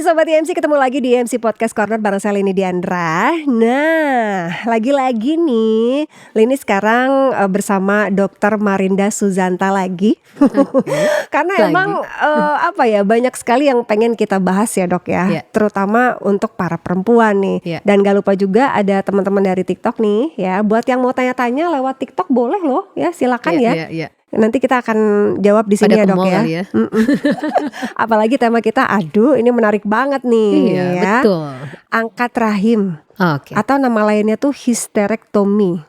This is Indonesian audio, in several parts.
Sobat IMC, ketemu lagi di IMC Podcast Corner bareng saya Lini Diandra. Nah, lagi-lagi nih Lini sekarang bersama Dr. Marinda Suzanta lagi. Karena emang banyak sekali yang pengen kita bahas ya dok ya, terutama untuk para perempuan nih. Dan gak lupa juga ada teman-teman dari TikTok nih ya. Buat yang mau tanya-tanya lewat TikTok boleh loh ya, silakan ya. Nanti kita akan jawab di sini ya dok ya. Apalagi tema kita, aduh ini menarik banget nih ya. Betul. Angkat rahim. Atau nama lainnya tuh hysterectomy.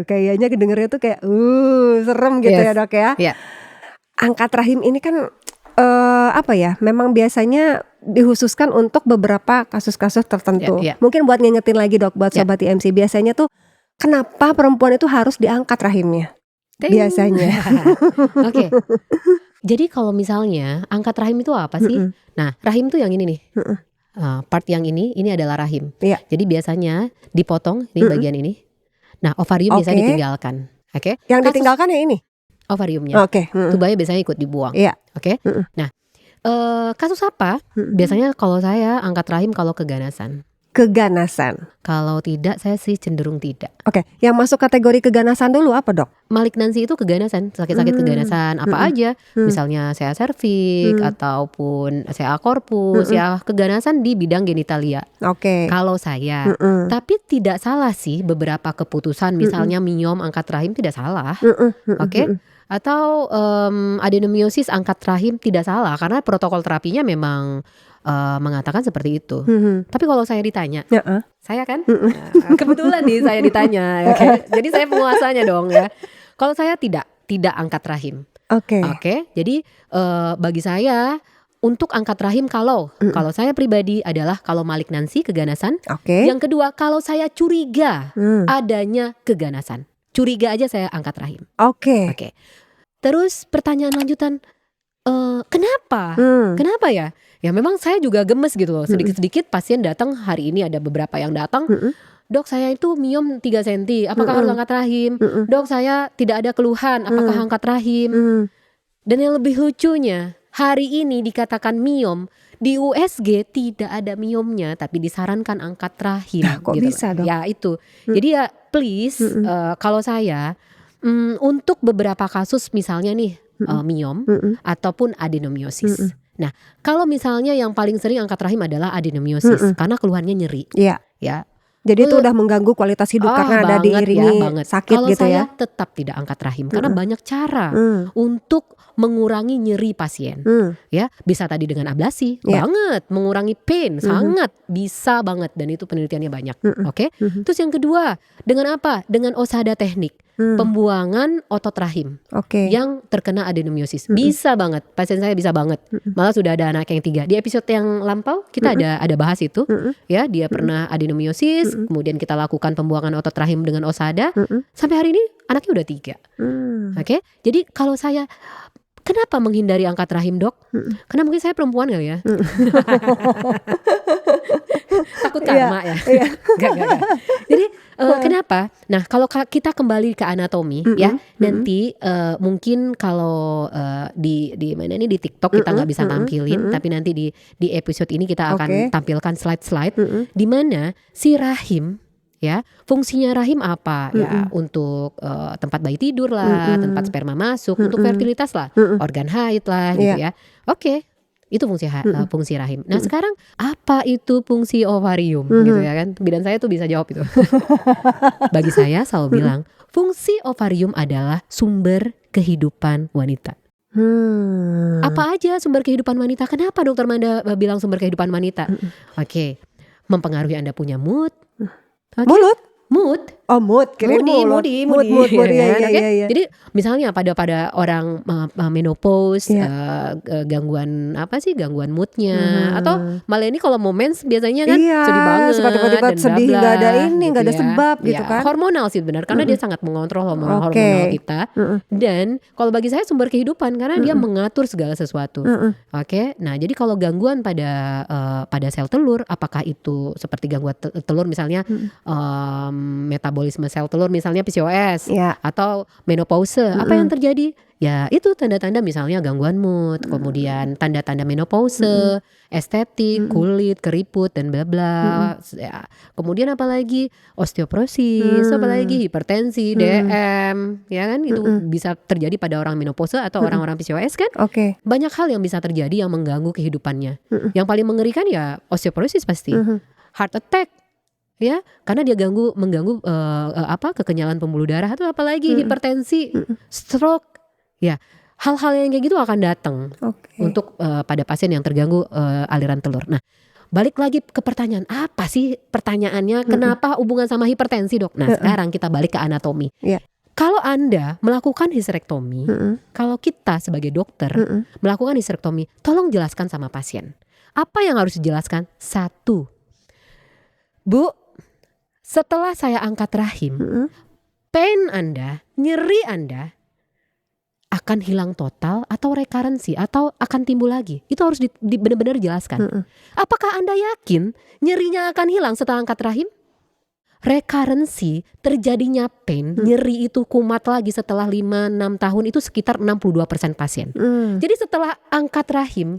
Kayaknya kedengernya tuh kayak serem gitu ya dok ya. Angkat rahim ini kan memang biasanya dikhususkan untuk beberapa kasus-kasus tertentu. Mungkin buat ngingetin lagi dok, buat sobat IMC, biasanya tuh kenapa perempuan itu harus diangkat rahimnya? Biasanya. Jadi kalau misalnya angkat rahim itu apa sih? Nah, rahim tuh yang ini nih. Part yang ini adalah rahim. Jadi biasanya dipotong ini bagian ini. Nah, ovarium biasanya ditinggalkan. Yang ditinggalkan yang ini? Ovariumnya. Tubanya biasanya ikut dibuang. Nah, kasus apa? Biasanya kalau saya angkat rahim kalau keganasan. Keganasan. Kalau tidak, saya sih cenderung tidak. Yang masuk kategori keganasan dulu apa dok? Malignansi itu keganasan, sakit-sakit keganasan apa aja. Misalnya saya serviks ataupun saya corpus, ya keganasan di bidang genitalia. Kalau saya, tapi tidak salah sih beberapa keputusan, misalnya miom angkat rahim tidak salah. Atau adenomiosis angkat rahim tidak salah karena protokol terapinya memang mengatakan seperti itu. Tapi kalau saya ditanya, saya kan kebetulan nih saya ditanya, jadi saya penguasanya dong ya. Kalau saya tidak angkat rahim. Jadi bagi saya untuk angkat rahim kalau saya pribadi adalah kalau malignansi keganasan. Yang kedua kalau saya curiga adanya keganasan, curiga aja saya angkat rahim. Terus pertanyaan lanjutan, kenapa? Kenapa ya? Ya memang saya juga gemes gitu loh. Sedikit-sedikit pasien datang, hari ini ada beberapa yang datang. Dok saya itu miom 3 cm, apakah harus angkat rahim? Dok saya tidak ada keluhan, apakah angkat rahim? Dan yang lebih lucunya, hari ini dikatakan miom, di USG tidak ada miomnya, tapi disarankan angkat rahim. Kok gitu bisa dok? Ya itu. Jadi ya please, kalau saya untuk beberapa kasus misalnya nih miom ataupun adenomiosis. Nah, kalau misalnya yang paling sering angkat rahim adalah adenomiosis karena keluhannya nyeri. Jadi itu udah mengganggu kualitas hidup karena ada diiringi sakit kalau gitu ya. Kalau saya tetap tidak angkat rahim karena banyak cara untuk mengurangi nyeri pasien. Ya, bisa tadi dengan ablasi, banget, mengurangi pain, sangat bisa banget, dan itu penelitiannya banyak. Terus yang kedua, dengan apa? Dengan OSADA teknik. Pembuangan otot rahim yang terkena adenomiosis. Bisa banget, pasien saya bisa banget. Malah sudah ada anak yang 3. Di episode yang lampau kita ada bahas itu. Ya, dia pernah adenomiosis, kemudian kita lakukan pembuangan otot rahim dengan OSADA. Sampai hari ini anaknya udah 3. Jadi kalau saya, kenapa menghindari angkat rahim dok? Karena mungkin saya perempuan kali ya. Takut karma ya. Gak. Jadi kenapa? Nah kalau kita kembali ke anatomi ya, nanti mungkin kalau di mana nih di TikTok kita nggak bisa tampilin, tapi nanti di episode ini kita akan tampilkan slide-slide di mana si rahim. Ya, fungsinya rahim apa? Ya, untuk tempat bayi tidur lah, tempat sperma masuk, untuk fertilitas lah, organ haid lah, gitu ya. Itu fungsi rahim. Nah, sekarang apa itu fungsi ovarium, gitu ya kan? Bidan saya tuh bisa jawab itu. Bagi saya selalu bilang, fungsi ovarium adalah sumber kehidupan wanita. Apa aja sumber kehidupan wanita? Kenapa dokter Manda bilang sumber kehidupan wanita? Mempengaruhi Anda punya mood. Mood. Mood. Iya. Jadi misalnya pada orang menopause, gangguan moodnya, atau malah ini kalau mens biasanya kan sedih banget, suka tiba-tiba sedih, nggak ada ini, nggak ada sebab gitu kan. Hormonal sih benar, karena dia sangat mengontrol hormonal kita. Dan kalau bagi saya sumber kehidupan karena dia mengatur segala sesuatu. Nah jadi kalau gangguan pada sel telur, apakah itu seperti gangguan telur misalnya metabolisme sel telur misalnya PCOS atau menopause, apa yang terjadi? Ya itu tanda-tanda misalnya gangguan mood, kemudian tanda-tanda menopause, estetik, kulit, keriput dan bla bla. Ya, kemudian apalagi osteoporosis, apalagi hipertensi, DM, ya kan itu bisa terjadi pada orang menopause atau orang-orang PCOS kan. Banyak hal yang bisa terjadi yang mengganggu kehidupannya. Yang paling mengerikan ya osteoporosis pasti, heart attack. Ya, karena dia mengganggu kekenyalan pembuluh darah atau apalagi hipertensi, stroke. Ya, hal-hal yang kayak gitu akan datang untuk pada pasien yang terganggu aliran telur. Nah, balik lagi ke pertanyaan, apa sih pertanyaannya? Kenapa hubungan sama hipertensi, Dok? Nah, sekarang kita balik ke anatomi. Kalau Anda melakukan histerektomi, kalau kita sebagai dokter melakukan histerektomi, tolong jelaskan sama pasien. Apa yang harus dijelaskan? 1, Bu, setelah saya angkat rahim, pain Anda, nyeri Anda akan hilang total atau rekarensi atau akan timbul lagi. Itu harus benar-benar dijelaskan. Apakah Anda yakin nyerinya akan hilang setelah angkat rahim? Rekarensi, terjadinya pain, nyeri itu kumat lagi setelah 5-6 tahun itu sekitar 62% pasien. Jadi setelah angkat rahim,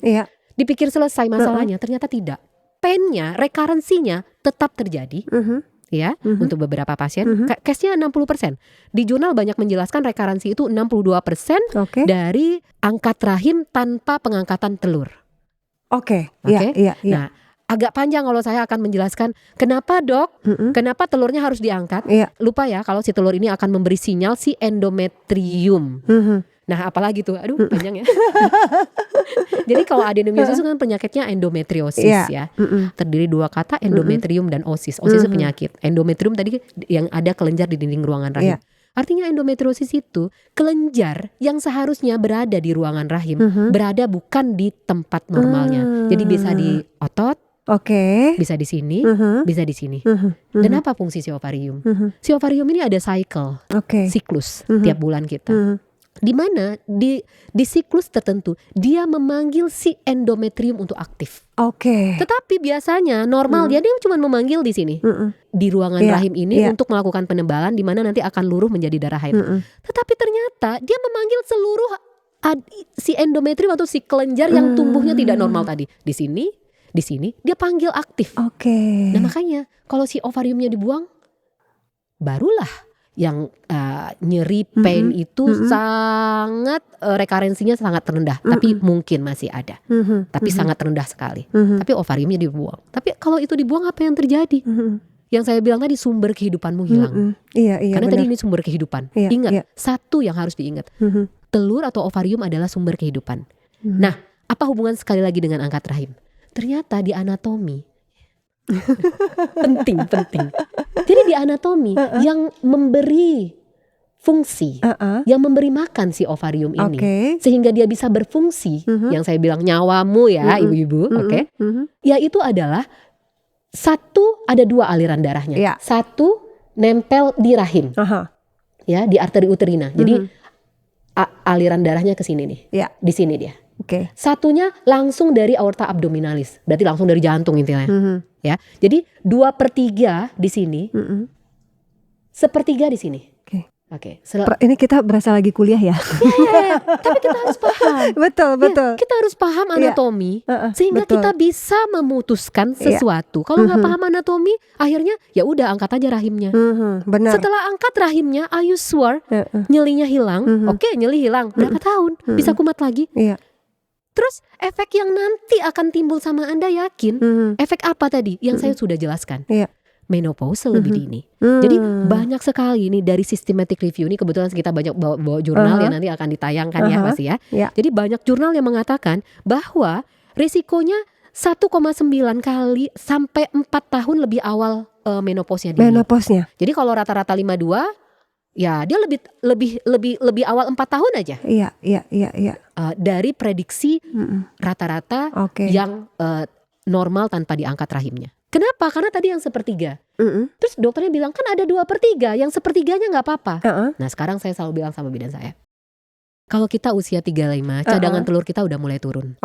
dipikir selesai masalahnya, ternyata tidak. Painnya, rekarensinya tetap terjadi. Ya, untuk beberapa pasien, case-nya 60%. Di jurnal banyak menjelaskan rekarensi itu 62% dari angkat rahim tanpa pengangkatan telur. Nah, agak panjang kalau saya akan menjelaskan kenapa, Dok, kenapa telurnya harus diangkat. Lupa ya, kalau si telur ini akan memberi sinyal si endometrium. Nah, apalagi tuh, aduh panjang ya. Jadi kalau adenomyosis itu kan penyakitnya endometriosis ya. Terdiri 2 kata, endometrium dan osis. Osis itu penyakit. Endometrium tadi yang ada kelenjar di dinding ruangan rahim. Artinya endometriosis itu kelenjar yang seharusnya berada di ruangan rahim, berada bukan di tempat normalnya. Jadi bisa di otot, bisa di sini, bisa di sini. Dan apa fungsi si ovarium? Si ovarium ini ada siklus tiap bulan kita. Di mana di siklus tertentu dia memanggil si endometrium untuk aktif. Tetapi biasanya normal dia cuma memanggil di sini, di ruangan rahim ini untuk melakukan penebalan, di mana nanti akan luruh menjadi darah haid. Tetapi ternyata dia memanggil seluruh si endometrium atau si kelenjar yang tumbuhnya tidak normal tadi. Di sini dia panggil aktif. Nah makanya kalau si ovariumnya dibuang, barulah yang nyeri pain itu sangat rekarensinya sangat rendah, tapi mungkin masih ada, tapi sangat rendah sekali. Tapi ovariumnya dibuang. Tapi kalau itu dibuang, apa yang terjadi? Yang saya bilang tadi, sumber kehidupanmu hilang. Karena benar. Tadi ini sumber kehidupan. Ingat, satu yang harus diingat, telur atau ovarium adalah sumber kehidupan. Nah, apa hubungan sekali lagi dengan angkat rahim? Ternyata di anatomi penting. Jadi di anatomi yang memberi fungsi, yang memberi makan si ovarium ini, sehingga dia bisa berfungsi, yang saya bilang nyawamu ya ibu-ibu, ya itu adalah ada 2 aliran darahnya, satu nempel di rahim, ya di arteri uterina, jadi aliran darahnya ke sini nih, di sini dia. Satunya langsung dari aorta abdominalis, berarti langsung dari jantung intinya. Ya, jadi 2/3 di sini, 1/3 di sini. Ini kita berasa lagi kuliah ya. Tapi kita harus paham. Betul. Kita harus paham anatomi, sehingga kita bisa memutuskan sesuatu. Kalau nggak paham anatomi, akhirnya ya udah angkat aja rahimnya. Benar. Setelah angkat rahimnya, are you sure nyelinya hilang? Nyeli hilang. Berapa tahun? Bisa kumat lagi? Terus efek yang nanti akan timbul sama Anda yakin, efek apa tadi yang saya sudah jelaskan? Menopause lebih dini. Jadi banyak sekali nih dari systematic review ini, kebetulan kita banyak bawa jurnal yang nanti akan ditayangkan ya Mas ya. Jadi banyak jurnal yang mengatakan bahwa risikonya 1,9 kali sampai 4 tahun lebih awal menopausnya dini. Jadi kalau rata-rata 52, ya dia lebih awal 4 tahun aja. Dari prediksi rata-rata yang normal tanpa diangkat rahimnya. Kenapa? Karena tadi yang 1/3. Terus dokternya bilang kan ada 2/3, yang 1/3-nya nggak apa-apa. Nah sekarang saya selalu bilang sama bidan saya, kalau kita usia 35, cadangan telur kita udah mulai turun.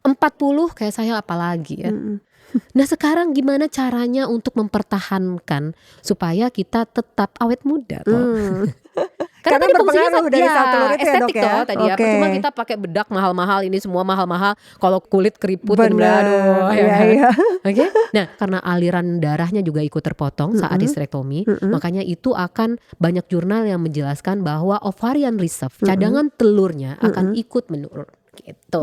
40 kayak saya apalagi ya. Nah sekarang gimana caranya untuk mempertahankan supaya kita tetap awet muda toh? Karena tadi fungsinya berpengaruh dari sel telur itu ya, Dok, estetik ya? toh tadi ya. Oke. Percuma kita pakai bedak mahal-mahal, ini semua mahal-mahal. Kalau kulit keriput Benar. aduh, ya Iya, kan? iya. Oke. Nah, karena aliran darahnya juga ikut terpotong saat histerektomi, makanya itu akan banyak jurnal yang menjelaskan bahwa ovarian reserve, cadangan telurnya akan ikut menurun. Gitu.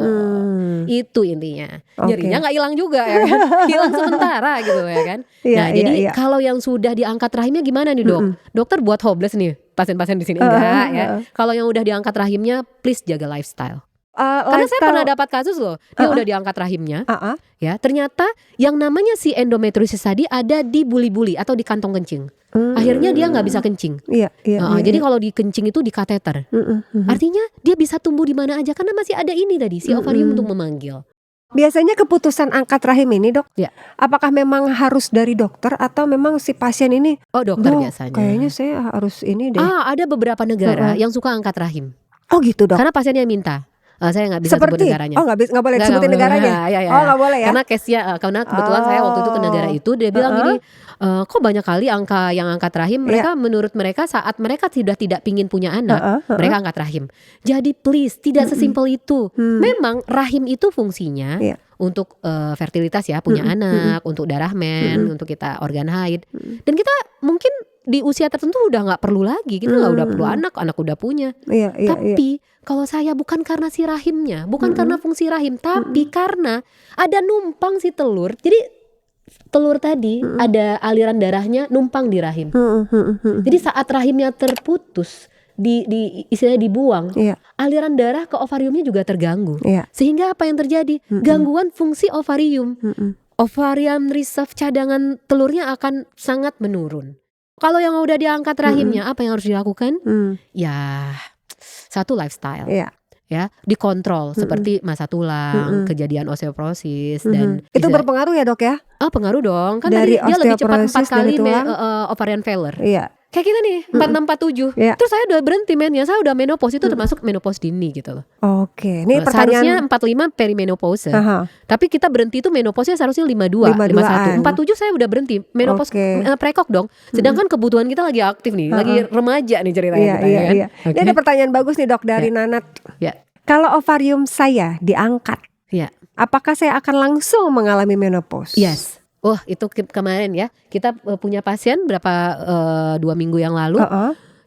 Itu intinya. Nyerinya nggak hilang juga ya kan? Hilang sementara gitu ya kan. Iya, Nah, iya, jadi iya. kalau yang sudah diangkat rahimnya gimana nih, Dok? Dokter buat hopeless nih pasien-pasien di sini enggak ya. Kalau yang udah diangkat rahimnya, please jaga lifestyle. Karena saya pernah dapat kasus loh, dia udah diangkat rahimnya, ya ternyata yang namanya si endometriosis tadi ada di buli-buli atau di kantong kencing. Akhirnya dia nggak bisa kencing. Iya, Jadi kalau di kencing itu di kateter. Artinya dia bisa tumbuh di mana aja karena masih ada ini tadi si ovarium untuk memanggil. Biasanya keputusan angkat rahim ini, Dok, Ya. apakah memang harus dari dokter atau memang si pasien ini? Oh, dokter Dok, biasanya. kayaknya saya harus ini deh. Ada beberapa negara yang suka angkat rahim. Oh gitu, Dok. Karena pasiennya minta. Saya nggak bisa sebut negaranya. Oh nggak boleh disebutin negaranya. Ya. Oh nggak boleh ya. Karena case-nya karena kebetulan saya waktu itu ke negara itu dia bilang gini, kok banyak kali angka yang angkat rahim mereka menurut mereka saat mereka tidak pingin punya anak mereka angkat rahim. Jadi please tidak sesimpel itu. Memang rahim itu fungsinya untuk fertilitas ya, punya anak, untuk darah men, untuk kita organ haid. Dan kita mungkin di usia tertentu udah nggak perlu lagi, kita nggak udah perlu anak udah punya. Tapi kalau saya bukan karena si rahimnya, bukan karena fungsi rahim, tapi karena ada numpang si telur. Jadi telur tadi ada aliran darahnya numpang di rahim. Jadi saat rahimnya terputus, istilahnya dibuang, aliran darah ke ovariumnya juga terganggu. Sehingga apa yang terjadi? Gangguan fungsi ovarium. Ovarian reserve cadangan telurnya akan sangat menurun. Kalau yang udah diangkat rahimnya, apa yang harus dilakukan? Ya, satu lifestyle. Ya, dikontrol seperti masa tulang, kejadian osteoporosis dan itu berpengaruh ya, Dok ya? Pengaruh dong. Kan dari tadi dia lebih cepat 4 kali tulang. ovarian failure. Iya. Kayak kita nih 4647. Terus saya udah berhenti ya. Saya udah menopause itu termasuk menopause dini gitu loh. Oke. Ini seharusnya pertanyaan 45 perimenopause. Tapi kita berhenti itu menopause seharusnya 52, 51. 47 saya udah berhenti. Menopause prekok dong. Sedangkan kebutuhan kita lagi aktif nih, lagi remaja nih ceritanya kita kan. Ini ada pertanyaan bagus nih, Dok, dari Nanat. Kalau ovarium saya diangkat, apakah saya akan langsung mengalami menopause? Yes. Itu kemarin ya, kita punya pasien berapa 2 minggu yang lalu.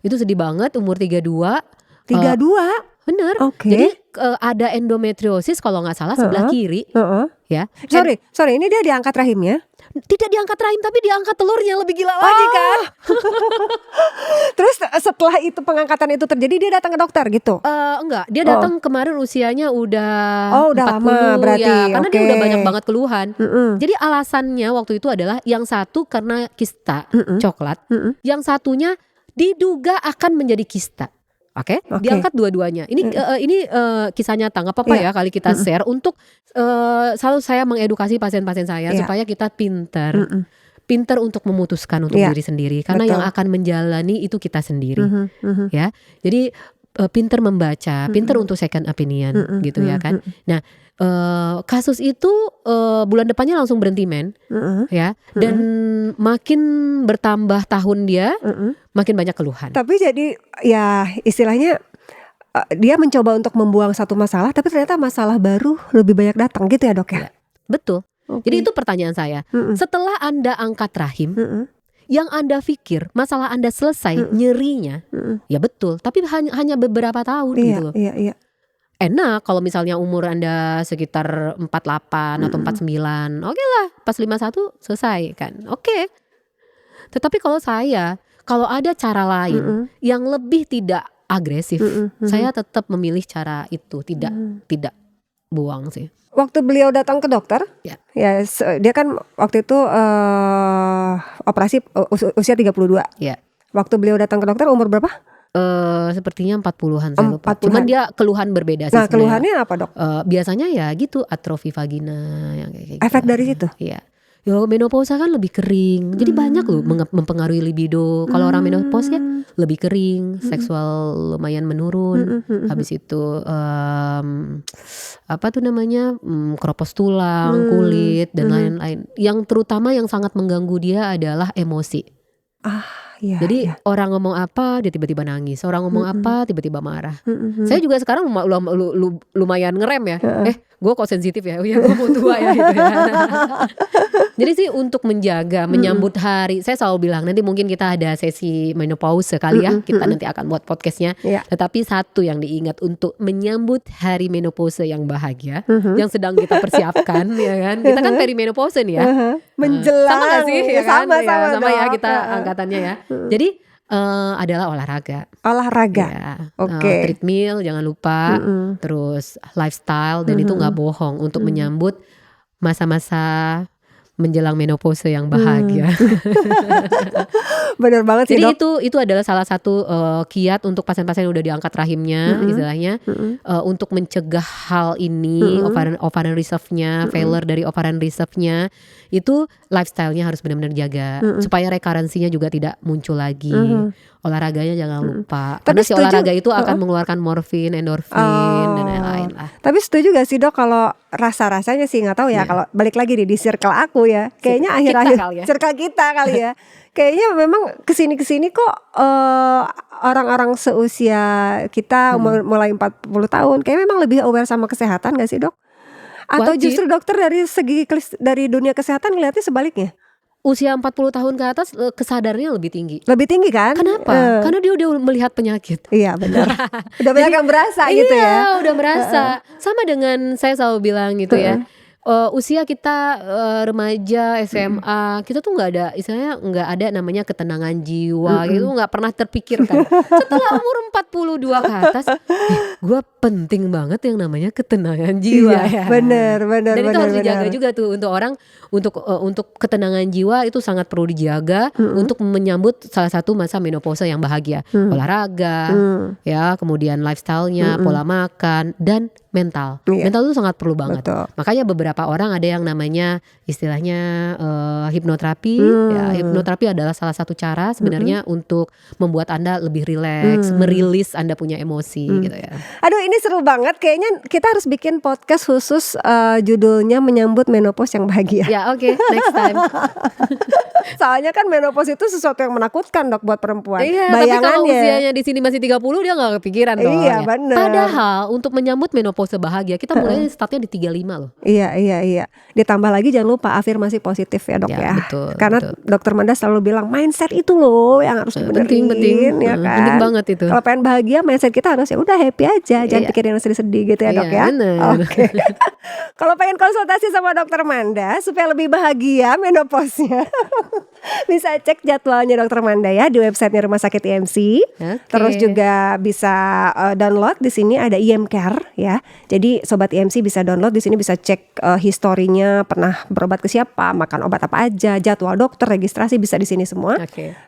Itu sedih banget, umur 32. 32? Bener. Jadi ada endometriosis kalau nggak salah sebelah kiri. Ya. Sorry, ini dia diangkat rahimnya? Tidak diangkat rahim, tapi diangkat telurnya, lebih gila lagi kan. Terus setelah itu pengangkatan itu terjadi, dia datang ke dokter gitu? Enggak, dia datang kemarin usianya udah 40 lama berarti. Ya, karena dia udah banyak banget keluhan. Jadi alasannya waktu itu adalah yang satu karena kista coklat, yang satunya diduga akan menjadi kista. Oke, diangkat dua-duanya. Ini kisah nyata, nggak apa-apa ya kali kita share untuk selalu saya mengedukasi pasien-pasien saya supaya kita pintar untuk memutuskan untuk diri sendiri, karena yang akan menjalani itu kita sendiri, ya. Jadi pintar membaca, pintar untuk second opinion, gitu ya kan. Nah, kasus itu bulan depannya langsung berhenti ya, dan makin bertambah tahun dia, makin banyak keluhan. Tapi jadi ya istilahnya dia mencoba untuk membuang satu masalah, tapi ternyata masalah baru lebih banyak datang gitu ya, Dok ya? Betul. Jadi itu pertanyaan saya. Setelah Anda angkat rahim, yang Anda pikir masalah Anda selesai nyerinya, ya betul. Tapi hanya beberapa tahun gitu loh. Enak kalau misalnya umur Anda sekitar 48 atau 49, oke lah, pas 51 selesai kan, oke. Tetapi kalau ada cara lain yang lebih tidak agresif, saya tetap memilih cara itu, tidak buang sih. Waktu beliau datang ke dokter, dia kan waktu itu operasi usia 32. Waktu beliau datang ke dokter umur berapa? Sepertinya 40-an saya lupa. Cuman dia keluhan berbeda sih. Nah, keluhannya apa, Dok? Biasanya ya gitu, atrofi vagina yang kayak gitu. Efek dari situ? Iya. Menopausa kan lebih kering. Jadi banyak loh mempengaruhi libido. Kalau orang menopausa lebih kering, seksual lumayan menurun. Habis itu apa tuh namanya? Keropos tulang, kulit dan lain-lain. Yang terutama yang sangat mengganggu dia adalah emosi. Jadi orang ngomong apa dia tiba-tiba nangis, orang ngomong apa tiba-tiba marah. Saya juga sekarang lumayan ngerem ya. Gue kok sensitif ya, gue mau tua ya gitu ya. Jadi sih untuk menyambut hari, saya selalu bilang nanti mungkin kita ada sesi menopause kali ya, kita nanti akan buat podcastnya. Tetapi satu yang diingat untuk menyambut hari menopause yang bahagia, yang sedang kita persiapkan ya kan. Kita kan perimenopause nih ya. Menjelang. Sama gak sih? Ya kan? Sama ya kita angkatannya ya. Jadi adalah olahraga. Ya, treadmill jangan lupa, terus lifestyle, dan itu nggak bohong untuk menyambut masa-masa menjelang menopause yang bahagia. Bener banget sih, Jadi Dok. itu adalah salah satu kiat untuk pasien-pasien yang udah diangkat rahimnya, istilahnya untuk mencegah hal ini, ovarian reserve-nya, failure dari ovarian reserve-nya, itu lifestyle-nya harus benar-benar jaga supaya rekarensinya juga tidak muncul lagi. Olahraganya jangan lupa, karena si olahraga itu akan mengeluarkan morfin, endorfin dan lain-lain lah. Tapi setuju gak sih, Dok, kalau rasa-rasanya sih nggak tahu ya, kalau balik lagi di circle aku ya, kayaknya akhir-akhir circle kita kali ya. Kayaknya memang kesini kok orang-orang seusia kita mulai 40 tahun kayak memang lebih aware sama kesehatan gak sih, Dok? Atau Wajib. justru dokter dari dunia kesehatan ngelihatnya sebaliknya? Usia 40 tahun ke atas kesadarannya lebih tinggi. Lebih tinggi kan? Kenapa? Karena dia udah melihat penyakit. Iya benar. Udah banyak yang berasa gitu ya. Iya, udah merasa. Sama dengan saya selalu bilang gitu ya. Usia kita remaja, SMA, kita tuh nggak ada, istilahnya nggak ada namanya ketenangan jiwa, itu nggak pernah terpikirkan. Setelah umur 42 ke atas, gue penting banget yang namanya ketenangan jiwa. Iya, bener. Dan itu harus dijaga juga tuh untuk orang, untuk ketenangan jiwa itu sangat perlu dijaga untuk menyambut salah satu masa menopause yang bahagia. Olahraga, ya, kemudian lifestyle-nya, pola makan, dan mental. Mental itu sangat perlu banget. Betul. Makanya beberapa orang ada yang namanya istilahnya hipnoterapi. Ya, hipnoterapi adalah salah satu cara sebenarnya untuk membuat Anda lebih rileks, merilis Anda punya emosi gitu ya. Aduh, ini seru banget. Kayaknya kita harus bikin podcast khusus judulnya menyambut menopause yang bahagia. Ya, oke, next time. Soalnya kan menopause itu sesuatu yang menakutkan, Dok, buat perempuan. Iya, tapi kalau usianya di sini masih 30 dia gak kepikiran dong. Iya, bener. Padahal untuk menyambut menopause bahagia kita mulai startnya di 35 loh. Iya. Ditambah lagi jangan lupa afirmasi positif ya, Dok ya. Betul, karena Dokter Manda selalu bilang mindset itu loh yang harus dibenerin. Penting. Ya kan? Penting banget itu. Kalau pengen bahagia mindset kita harus ya udah happy aja, jangan pikirin yang sedih-sedih gitu ya, Dok ya. Oke. Kalau pengen konsultasi sama Dokter Manda supaya lebih bahagia menopause-nya, bisa cek jadwalnya Dokter Manda ya di websitenya Rumah Sakit IMC. Terus juga bisa download di sini ada IM Care ya. Jadi sobat IMC bisa download di sini, bisa cek historinya, pernah berobat ke siapa, makan obat apa aja, jadwal dokter, registrasi bisa di sini semua.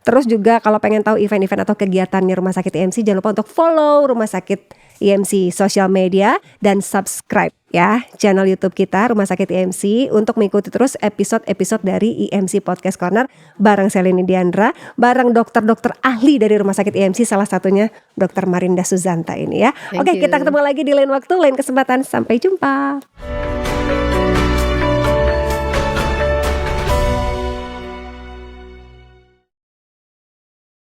Terus juga kalau pengen tahu event-event atau kegiatannya Rumah Sakit IMC, jangan lupa untuk follow Rumah Sakit IMC sosial media dan subscribe ya channel YouTube kita Rumah Sakit IMC untuk mengikuti terus episode-episode dari IMC Podcast Corner bareng Selini Diandra, bareng dokter-dokter ahli dari Rumah Sakit IMC, salah satunya Dr. Marinda Suzanta ini ya. Oke, kita ketemu lagi di lain waktu, lain kesempatan. Sampai jumpa.